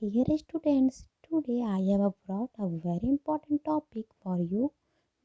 Dear students, today I have brought a very important topic for you,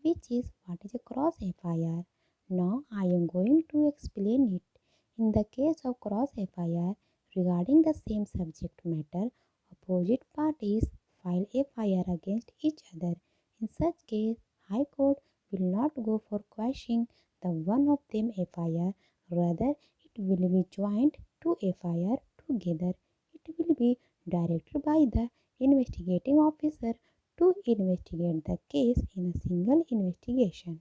which is what is a cross FIR. Now I am going to explain it. In the case of cross FIR regarding the same subject matter, opposite parties file FIR against each other. In such case, High Court will not go for quashing the one of them FIR, rather it will be joined to FIR together. It will be directed by the investigating officer to investigate the case in a single investigation.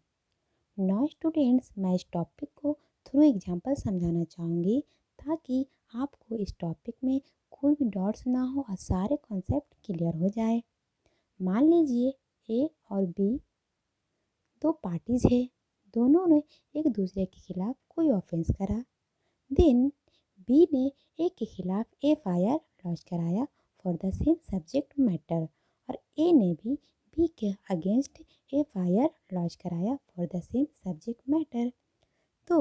Now students मैं इस topic को through example समझाना चाहूँगी ताकि आपको इस topic में कोई भी डाउट्स ना हो और सारे कॉन्सेप्ट क्लियर हो जाए। मान लीजिए ए और बी दो पार्टीज है, दोनों ने एक दूसरे के खिलाफ कोई ऑफेंस करा। देन बी ने ए के खिलाफ FIR लॉन्च कराया for the same subject matter और ए ने भी बी के अगेंस्ट FIR लॉन्च कराया for the same subject matter. तो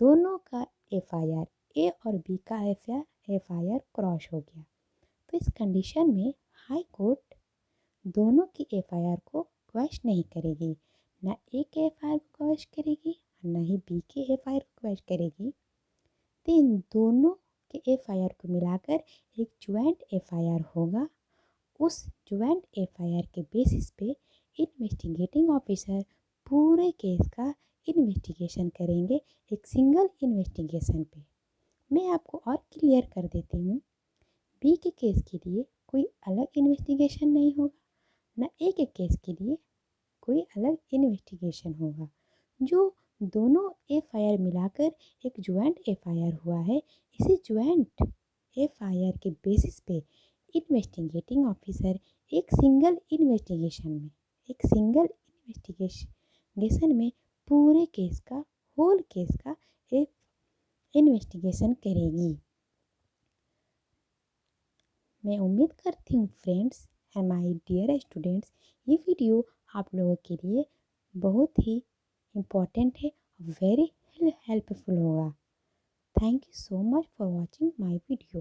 दोनों का FIR, ए और बी का FIR क्रॉस हो गया। तो इस कंडीशन में हाई कोर्ट दोनों की FIR को क्वैश नहीं करेगी, ना ए के FIR को क्वैश करेगी और ना ही बी के FIR को क्वैश करेगी। तो इन दोनों के FIR को मिलाकर एक ज्वाइंट FIR होगा। उस ज्वाइंट FIR के बेसिस पे इन्वेस्टिगेटिंग ऑफिसर पूरे केस का इन्वेस्टिगेशन करेंगे एक सिंगल इन्वेस्टिगेशन पे। मैं आपको और क्लियर कर देती हूँ, बी के केस के लिए कोई अलग इन्वेस्टिगेशन नहीं होगा, ना ए के केस के लिए कोई अलग इन्वेस्टिगेशन होगा। जो दोनों FIR मिलाकर एक ज्वाइंट FIR हुआ है, इसी ज्वाइंट FIR के बेसिस पे इन्वेस्टिगेटिंग ऑफिसर एक सिंगल इन्वेस्टिगेशन में पूरे केस का होल केस का एक इन्वेस्टिगेशन करेगी। मैं उम्मीद करती हूँ friends and my dear students, ये वीडियो आप लोगों के लिए बहुत ही इम्पोर्टेंट है और वेरी हेल्पफुल होगा। Thank you so much for watching my video.